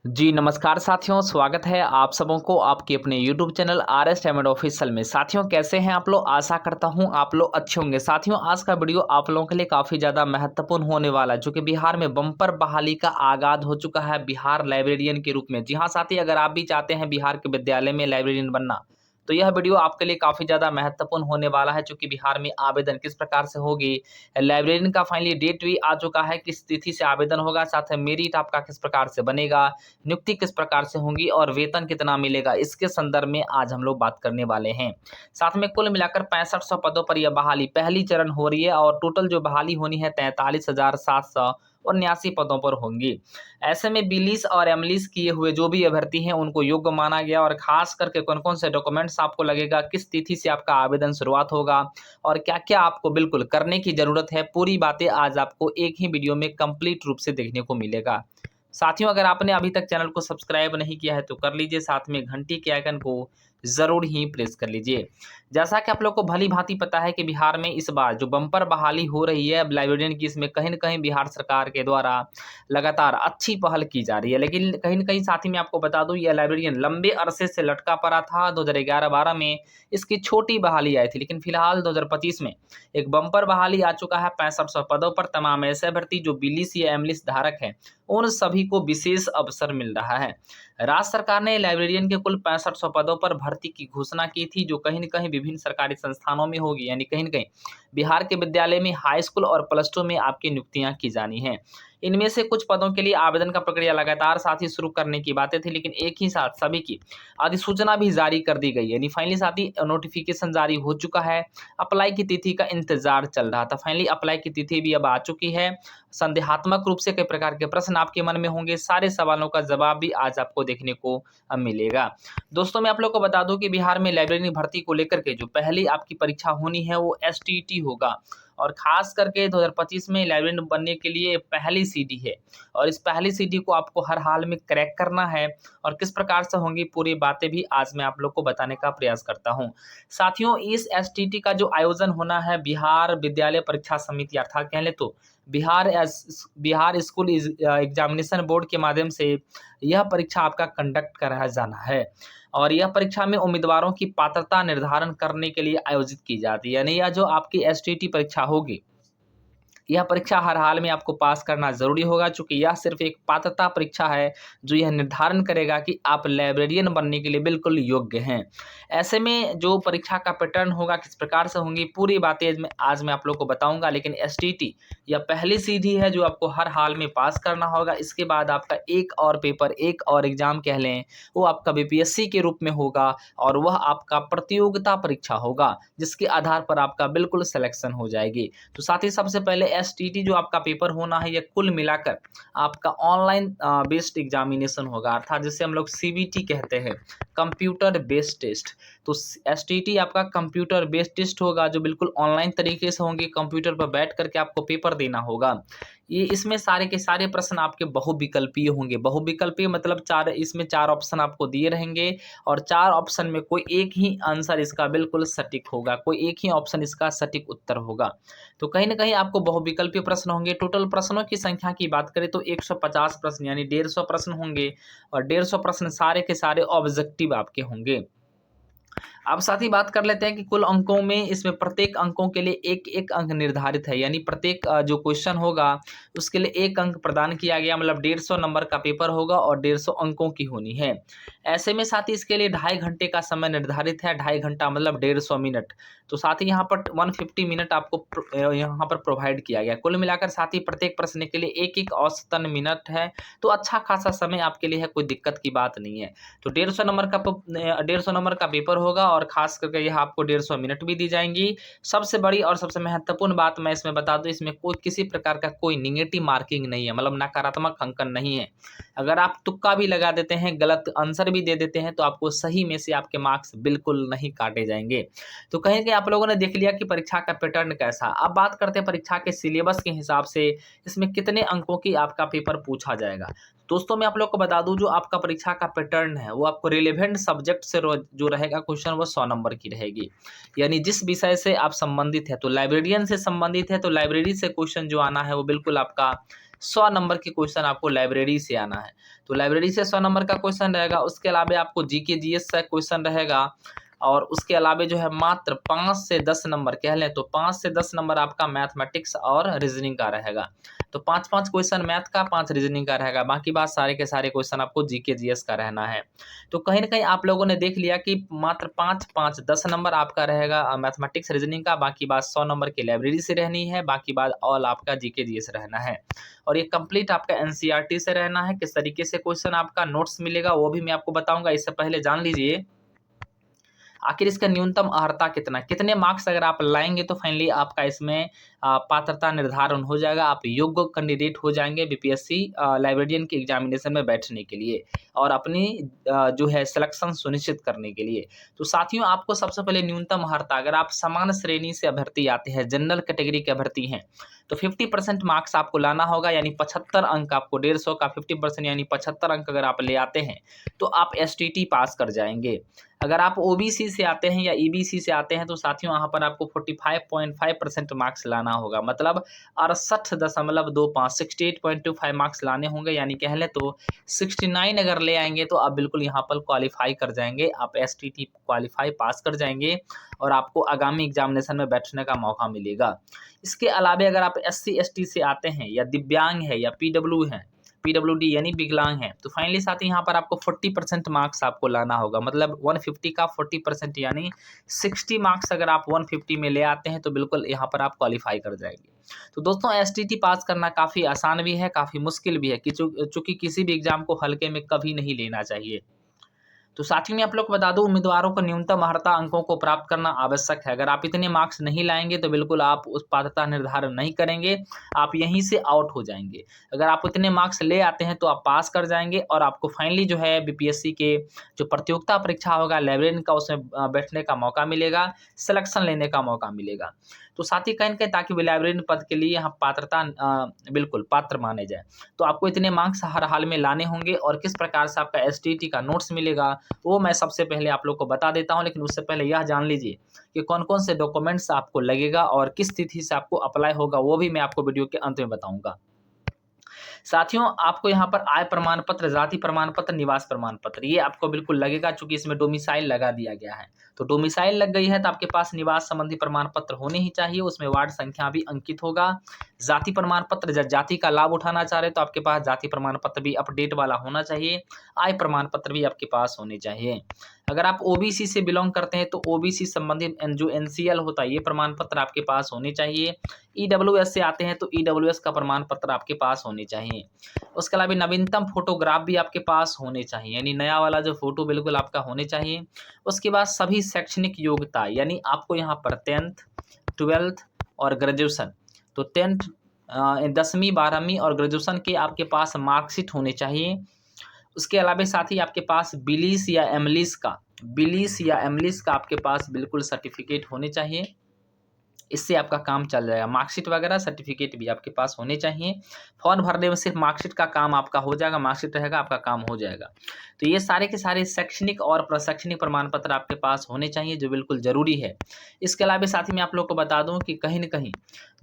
जी नमस्कार साथियों, स्वागत है आप सबों को आपके अपने YouTube channel RS diamond official में। साथियों कैसे हैं आप लोग? आशा करता हूं आप लोग अच्छे होंगे। साथियों आज का वीडियो आप लोगों के लिए काफ़ी ज़्यादा महत्वपूर्ण होने वाला है, जो कि बिहार में बम्पर बहाली का आगाज हो चुका है बिहार लाइब्रेरियन के रूप में। जी हाँ साथी, अगर आप भी चाहते हैं बिहार के विद्यालय में लाइब्रेरियन बनना, तो यह वीडियो आपके लिए काफ़ी ज़्यादा महत्वपूर्ण होने वाला है। चूँकि बिहार में आवेदन किस प्रकार से होगी, लाइब्रेरियन का फाइनली डेट भी आ चुका है, किस तिथि से आवेदन होगा, साथ में मेरिट आपका किस प्रकार से बनेगा, नियुक्ति किस प्रकार से होंगी और वेतन कितना मिलेगा, इसके संदर्भ में आज हम लोग बात करने वाले हैं। साथ में कुल मिलाकर 6500 पदों पर यह बहाली पहली चरण हो रही है और टोटल जो बहाली होनी है 43,779 पदों पर होंगी। ऐसे में बिलीस और एमलीस किए हुए जो भी अभ्यर्थी हैं उनको योग्य माना गया, और खास करके कौन कौन से डॉक्यूमेंट्स आपको लगेगा, किस तिथि से आपका आवेदन शुरुआत होगा और क्या क्या आपको बिल्कुल करने की जरूरत है, पूरी बातें आज आपको एक ही वीडियो में कंप्लीट रूप से देखने को मिलेगा। साथियों अगर आपने अभी तक चैनल को सब्सक्राइब नहीं किया है तो कर लीजिए, साथ में घंटी के आइकन को जरूर ही प्रेस कर लीजिए। जैसा कि आप लोग को भली भांति पता है कि बिहार में इस बार जो बम्पर बहाली हो रही है लाइब्रेरियन की, इसमें कहीं न कहीं बिहार सरकार के द्वारा लगातार अच्छी पहल की जा रही है। लेकिन कहीं न कहीं साथ ही मैं आपको बता दूं, यह लाइब्रेरियन लंबे अरसे से लटका पड़ा था। 2011-12 में इसकी छोटी बहाली आई थी, लेकिन फिलहाल 2025 में एक बम्पर बहाली आ चुका है 6500 पदों पर। तमाम ऐसे अभ्यर्थी जो बिलिस या एमलिस धारक हैं उन सभी को विशेष अवसर मिल रहा है। राज्य सरकार ने लाइब्रेरियन के कुल 6500 पदों पर भर्ती की घोषणा की थी, जो कहीं न कहीं विभिन्न सरकारी संस्थानों में होगी, यानी कहीं न कहीं बिहार के विद्यालय में हाई स्कूल और प्लस टू में आपकी नियुक्तियां की जानी हैं। इनमें से कुछ पदों के लिए आवेदन का प्रक्रिया लगातार साथ ही शुरू करने की बातें थी, लेकिन एक ही साथ सभी की अधिसूचना भी जारी कर दी गई, यानी फाइनली साथ ही नोटिफिकेशन जारी हो चुका है। अप्लाई की तिथि का इंतजार चल रहा था, फाइनली अप्लाई की तिथि भी अब आ चुकी है। संदेहात्मक रूप से कई प्रकार के प्रश्न आपके मन में होंगे, सारे सवालों का जवाब भी आज आपको देखने को मिलेगा। दोस्तों मैं आप लोग को बता दूं कि बिहार में लाइब्रेरी भर्ती को लेकर के जो पहली आपकी परीक्षा होनी है वो एसटीटी होगा, और खास करके 2025 में लाइब्रेरियन बनने के लिए पहली सीडी है, और इस पहली सीडी को आपको हर हाल में क्रैक करना है। और किस प्रकार से होंगी पूरी बातें भी आज मैं आप लोग को बताने का प्रयास करता हूं। साथियों इस एसटीटी का जो आयोजन होना है बिहार विद्यालय परीक्षा समिति, अर्थात कह ले तो बिहार स्कूल एग्जामिनेशन बोर्ड के माध्यम से यह परीक्षा आपका कंडक्ट कराया जाना है। और यह परीक्षा में उम्मीदवारों की पात्रता निर्धारण करने के लिए आयोजित की जाती है, यानी यह जो आपकी एसटीटी परीक्षा होगी, यह परीक्षा हर हाल में आपको पास करना ज़रूरी होगा, चूँकि यह सिर्फ एक पात्रता परीक्षा है जो यह निर्धारण करेगा कि आप लाइब्रेरियन बनने के लिए बिल्कुल योग्य हैं। ऐसे में जो परीक्षा का पैटर्न होगा, किस प्रकार से होंगी, पूरी बातें आज मैं आप लोग को बताऊंगा। लेकिन एसटीटी यह पहली सीढ़ी है जो आपको हर हाल में पास करना होगा। इसके बाद आपका एक और पेपर, एक और एग्जाम कह लें, वो आपका बीपीएससी के रूप में होगा, और वह आपका प्रतियोगिता परीक्षा होगा जिसके आधार पर आपका बिल्कुल सिलेक्शन हो जाएगी। तो साथ ही सबसे पहले एसटीटी जो आपका पेपर होना है, यह कुल मिलाकर आपका ऑनलाइन बेस्ड एग्जामिनेशन होगा, अर्थात जिसे हम लोग सीबीटी कहते हैं, कंप्यूटर बेस्ड टेस्ट। तो एसटीटी आपका कंप्यूटर बेस्ड टेस्ट होगा, जो बिल्कुल ऑनलाइन तरीके से होंगे, कंप्यूटर पर बैठ करके आपको पेपर देना होगा। ये इसमें सारे के सारे प्रश्न आपके बहुविकल्पीय होंगे। बहुविकल्पीय मतलब इसमें चार ऑप्शन आपको दिए रहेंगे, और चार ऑप्शन में कोई एक ही आंसर इसका बिल्कुल सटीक होगा, कोई एक ही ऑप्शन इसका सटीक उत्तर होगा। तो कहीं ना कहीं आपको बहुविकल्पीय प्रश्न होंगे। टोटल प्रश्नों की संख्या की बात करें तो 150 प्रश्न, यानी 150 प्रश्न होंगे, और 150 प्रश्न सारे के सारे ऑब्जेक्टिव आपके होंगे। अब साथ ही बात कर लेते हैं कि कुल अंकों में इसमें प्रत्येक अंकों के लिए एक एक अंक निर्धारित है, यानी प्रत्येक जो क्वेश्चन होगा उसके लिए एक अंक प्रदान किया गया, मतलब 150 नंबर का पेपर होगा और 150 अंकों की होनी है। ऐसे में साथ ही इसके लिए 2.5 घंटे का समय निर्धारित है। 2.5 घंटा मतलब 150 मिनट। तो साथ ही यहाँ पर 150 मिनट आपको यहाँ पर प्रोवाइड किया गया। कुल मिलाकर साथ ही प्रत्येक प्रश्न के लिए एक एक औसतन मिनट है, तो अच्छा खासा समय आपके लिए है, कोई दिक्कत की बात नहीं है। तो 150 नंबर का पेपर होगा, और खास करके यह आपको 150 मिनट भी दी जाएंगी। सबसे बड़ी और सबसे महत्वपूर्ण बात मैं इसमें बता दूं, इसमें कोई किसी प्रकार का कोई निगेटिव मार्किंग नहीं है, मतलब नकारात्मक अंकन नहीं है। अगर आप तुक्का भी लगा देते हैं, गलत आंसर भी दे देते हैं, तो आपको सही में से आपके मार्क्स बिल्कुल नहीं काटे जाएंगे। तो कहीं कि आप लोगों ने देख लिया कि परीक्षा का पैटर्न कैसा। अब बात करते हैं परीक्षा के सिलेबस के हिसाब से इसमें कितने अंकों की आपका पेपर पूछा जाएगा। दोस्तों मैं आप लोग को बता दूं, जो आपका परीक्षा का पैटर्न है वो आपको रिलेवेंट सब्जेक्ट से जो रहेगा क्वेश्चन, वो 100 नंबर की रहेगी, यानी जिस विषय से आप संबंधित है। तो लाइब्रेरियन से संबंधित है तो लाइब्रेरी से क्वेश्चन जो आना है वो बिल्कुल आपका 100 नंबर के क्वेश्चन आपको लाइब्रेरी से आना है। तो लाइब्रेरी से 100 नंबर का क्वेश्चन रहेगा। उसके अलावा आपको जीके जीएस का क्वेश्चन रहेगा और उसके अलावा जो है मात्र 5 से 10 नंबर कह लें तो 5 से 10 नंबर आपका मैथमेटिक्स और रीजनिंग का रहेगा। तो 5-5 क्वेश्चन मैथ का, 5 रीजनिंग का रहेगा। बाकी बात सारे के सारे क्वेश्चन आपको जीके जीएस का रहना है। तो कहीं न कहीं आप लोगों ने देख लिया कि मात्र 5-5 10 नंबर आपका रहेगा मैथमेटिक्स रीजनिंग का, बाकी बात 100 नंबर की लाइब्रेरी से रहनी है, बाकी बात ऑल आपका जीके जीएस रहना है। और ये कंप्लीट आपका एनसीईआरटी से रहना है। किस तरीके से क्वेश्चन आपका नोट्स मिलेगा वो भी मैं आपको बताऊँगा। इससे पहले जान लीजिए आखिर इसका न्यूनतम अर्हता कितना, कितने मार्क्स अगर आप लाएंगे तो फाइनली आपका इसमें पात्रता निर्धारण हो जाएगा, आप योग्य कैंडिडेट हो जाएंगे बीपीएससी लाइब्रेरियन के एग्जामिनेशन में बैठने के लिए और अपनी जो है सिलेक्शन सुनिश्चित करने के लिए। तो साथियों आपको सबसे पहले न्यूनतम अर्हता, अगर आप सामान्य श्रेणी से अभ्यर्थी आते हैं, जनरल कैटेगरी के अभ्यर्थी हैं, तो 50% मार्क्स आपको लाना होगा, यानी 75 अंक आपको 150 का 50% यानी 75 अंक अगर आप ले आते हैं तो आप एसटीटी पास कर जाएंगे। अगर आप ओबीसी से आते हैं या ईबीसी से आते हैं तो साथियों यहाँ पर आपको 45.5% मार्क्स लाना होगा, मतलब 68.25 68.25 मार्क्स लाने होंगे, यानी कह लें तो 69 अगर ले आएंगे तो आप बिल्कुल यहाँ पर क्वालिफाई कर जाएंगे, आप एसटीटी क्वालिफाई पास कर जाएंगे और आपको आगामी एग्जामिनेशन में बैठने का मौका मिलेगा। इसके अलावा अगर आप एससी एसटी से आते हैं या दिव्यांग है या पीडब्ल्यूडी यानी विकलांग है तो फाइनली साथ ही यहाँ पर आपको 40% मार्क्स आपको लाना होगा, मतलब 150 का 40% यानी 60 मार्क्स अगर आप 150 में ले आते हैं तो बिल्कुल यहाँ पर आप क्वालिफाई कर जाएंगे। तो दोस्तों एसटीटी पास करना काफ़ी आसान भी है, काफ़ी मुश्किल भी है, चूँकि किसी भी एग्जाम को हल्के में कभी नहीं लेना चाहिए। तो साथ ही में आप लोग को बता दूं उम्मीदवारों को न्यूनतम अर्हता अंकों को प्राप्त करना आवश्यक है। अगर आप इतने मार्क्स नहीं लाएंगे तो बिल्कुल आप उस पात्रता निर्धारण नहीं करेंगे, आप यहीं से आउट हो जाएंगे। अगर आप इतने मार्क्स ले आते हैं तो आप पास कर जाएंगे और आपको फाइनली जो है बीपीएससी के जो प्रतियोगिता परीक्षा होगा लाइब्रेरियन का, उसमें बैठने का मौका मिलेगा, सिलेक्शन लेने का मौका मिलेगा। तो साथ ही कहीं न कहीं ताकि लाइब्रेरियन पद के लिए यहाँ पात्रता बिल्कुल पात्र माने जाए तो आपको इतने मार्क्स हर हाल में लाने होंगे। और किस प्रकार से आपका एसटीटी का नोट्स मिलेगा वो मैं सबसे पहले आप लोग को बता देता हूं, लेकिन उससे पहले यह जान लीजिए कि कौन कौन से डॉक्यूमेंट्स आपको लगेगा और किस तिथि से आपको अप्लाई होगा वो भी मैं आपको वीडियो के अंत में बताऊंगा। साथियों आपको यहाँ पर आय प्रमाण पत्र, जाति प्रमाण पत्र, निवास प्रमाण पत्र ये आपको बिल्कुल लगेगा, चूंकि इसमें डोमिसाइल लगा दिया गया है। तो डोमिसाइल लग गई है तो आपके पास निवास संबंधी प्रमाण पत्र होने ही चाहिए, उसमें वार्ड संख्या भी अंकित होगा। जाति प्रमाण पत्र, जब जाति का लाभ उठाना चाह रहे तो आपके पास जाति प्रमाण पत्र भी अपडेट वाला होना चाहिए। आय प्रमाण पत्र भी आपके पास होने चाहिए। अगर आप ओबीसी से बिलोंग करते हैं तो ओबीसी संबंधित जो एनसीएल होता है ये प्रमाण पत्र आपके पास होने चाहिए। ईडब्ल्यूएस से आते हैं तो ईडब्ल्यूएस का प्रमाण पत्र आपके पास होने चाहिए। उसके अलावा नवीनतम फोटोग्राफ भी आपके पास होने चाहिए, यानी नया वाला जो फोटो बिल्कुल आपका होने चाहिए। उसके बाद सभी शैक्षणिक योग्यता, यानी आपको यहाँ पर 10th 12th और ग्रेजुएशन, तो 10th 10वीं 12वीं और ग्रेजुएशन के आपके पास मार्कशीट होने चाहिए। उसके अलावा साथ ही आपके पास बिलीस या एमलिस का आपके पास बिल्कुल सर्टिफिकेट होने चाहिए, इससे आपका काम चल जाएगा। मार्कशीट वगैरह सर्टिफिकेट भी आपके पास होने चाहिए। फॉर्म भरने में सिर्फ मार्कशीट का काम आपका हो जाएगा, मार्कशीट रहेगा आपका काम हो जाएगा। तो ये सारे के सारे शैक्षणिक और प्रशैक्षणिक प्रमाण पत्र आपके पास होने चाहिए जो बिल्कुल ज़रूरी है। इसके अलावा साथ ही मैं आप लोग को बता दूं कि कहीं न कहीं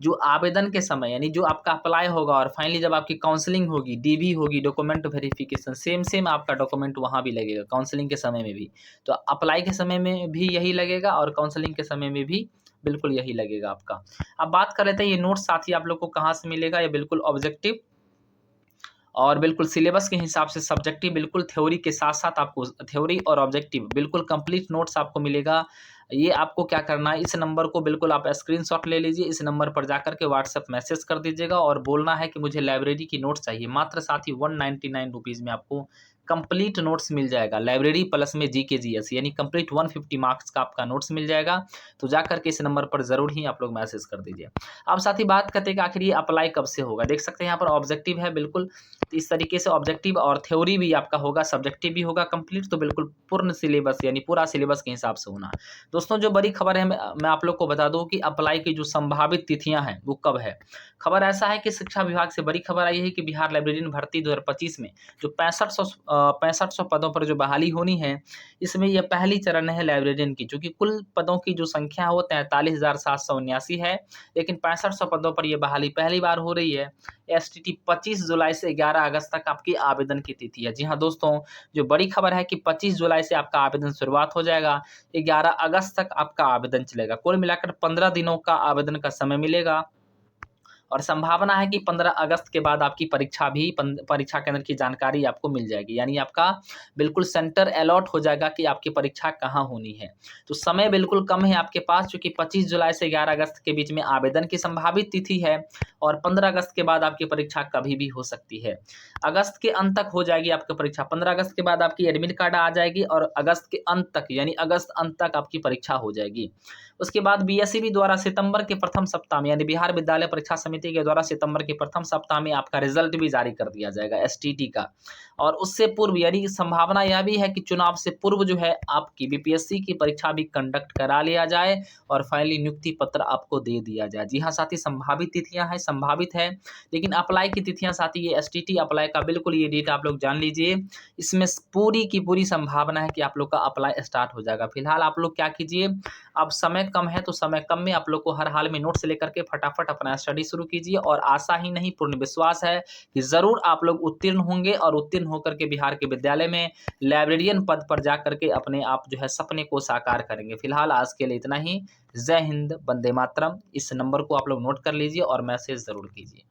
जो आवेदन के समय यानी जो आपका अप्लाई होगा और फाइनली जब आपकी काउंसलिंग होगी, डीवी होगी, डॉक्यूमेंट वेरिफिकेशन, सेम आपका डॉक्यूमेंट वहाँ भी लगेगा काउंसलिंग के समय में भी। तो अप्लाई के समय में भी यही लगेगा और काउंसलिंग के समय में भी बिल्कुल यही लगेगा आपका। अब बात कर लेते हैं ये नोट्स साथी आप लोग को कहाँ से मिलेगा। ये बिल्कुल ऑब्जेक्टिव और बिल्कुल सिलेबस के हिसाब से सब्जेक्टिव, बिल्कुल थ्योरी के साथ साथ आपको थ्योरी और ऑब्जेक्टिव बिल्कुल कंप्लीट नोट्स आपको मिलेगा। ये आपको क्या करना है, इस नंबर को बिल्कुल आप स्क्रीनशॉट ले लीजिए, इस नंबर पर जाकर के व्हाट्सएप मैसेज कर दीजिएगा और बोलना है कि मुझे लाइब्रेरी की नोट्स चाहिए। मात्र साथी 199 रुपीज़ में आपको कंप्लीट नोट्स मिल जाएगा, लाइब्रेरी प्लस में जीके जीएस, यानी कंप्लीट 150 मार्क्स का आपका नोट्स मिल जाएगा। तो जाकर के इस नंबर पर ज़रूर ही आप लोग मैसेज कर दीजिए। अब साथ ही बात करते हैं कि आखिर ये अप्लाई कब से होगा। देख सकते हैं यहाँ पर ऑब्जेक्टिव है बिल्कुल, तो इस तरीके से ऑब्जेक्टिव और थ्योरी भी आपका होगा, सब्जेक्टिव भी होगा कंप्लीट। तो बिल्कुल पूर्ण सिलेबस यानी पूरा सिलेबस के हिसाब से होना। दोस्तों दोस्तों जो बड़ी खबर है मैं आप लोग को बता दूं कि अप्लाई की जो संभावित तिथियां हैं वो कब है। खबर ऐसा है कि शिक्षा विभाग से बड़ी खबर आई है कि बिहार लाइब्रेरियन भर्ती 2025 में जो 6500 पदों पर जो बहाली होनी है, इसमें यह पहली चरण है लाइब्रेरियन की, चूंकि कुल पदों की जो संख्या है वो 43,779 है, लेकिन 6500 पदों पर यह बहाली पहली बार हो रही है। एसटीटी 25 जुलाई से 11 अगस्त तक आपकी आवेदन की तिथि है। जी हाँ दोस्तों, जो बड़ी खबर है कि 25 जुलाई से आपका आवेदन शुरुआत हो जाएगा, 11 अगस्त तक आपका आवेदन चलेगा। कुल मिलाकर 15 दिनों का आवेदन का समय मिलेगा और संभावना है कि 15 अगस्त के बाद आपकी परीक्षा केंद्र की जानकारी आपको मिल जाएगी, यानी आपका बिल्कुल सेंटर अलॉट हो जाएगा कि आपकी परीक्षा कहाँ होनी है। तो समय बिल्कुल कम है आपके पास, क्योंकि 25 जुलाई से 11 अगस्त के बीच में आवेदन की संभावित तिथि है और 15 अगस्त के बाद आपकी परीक्षा कभी भी हो सकती है। अगस्त के अंत तक हो जाएगी आपकी परीक्षा, 15 अगस्त के बाद आपकी एडमिट कार्ड आ जाएगी और अगस्त के अंत तक यानी अगस्त अंत तक आपकी परीक्षा हो जाएगी। उसके बाद बीएसईबी द्वारा सितंबर के प्रथम सप्ताह में यानी बिहार विद्यालय परीक्षा समिति के द्वारा सितंबर के प्रथम सप्ताह में आपका रिजल्ट भी जारी कर दिया जाएगा एसटीटी का। और उससे पूर्व यानी संभावना यह भी है कि चुनाव से पूर्व जो है आपकी बीपीएससी की परीक्षा भी कंडक्ट करा लिया जाए और फाइनली नियुक्ति पत्र आपको दे दिया जाए। जी हाँ साथी, संभावित तिथियां हैं, संभावित है, लेकिन अप्लाई की तिथियां साथी ये एसटीटी अप्लाई का बिल्कुल ये डेट आप लोग जान लीजिए। इसमें पूरी की पूरी संभावना है कि आप लोग का अप्लाई स्टार्ट हो जाएगा। फिलहाल आप लोग क्या कीजिए, अब समय कम है तो समय कम में आप लोग को हर हाल में नोट्स लेकर के फटाफट अपना स्टडी शुरू कीजिए और आशा ही नहीं पूर्ण विश्वास है कि ज़रूर आप लोग उत्तीर्ण होंगे और उत्तीर्ण होकर के बिहार के विद्यालय में लाइब्रेरियन पद पर जा करके अपने आप जो है सपने को साकार करेंगे। फिलहाल आज के लिए इतना ही। जय हिंद, वंदे मातरम। इस नंबर को आप लोग नोट कर लीजिए और मैसेज ज़रूर कीजिए।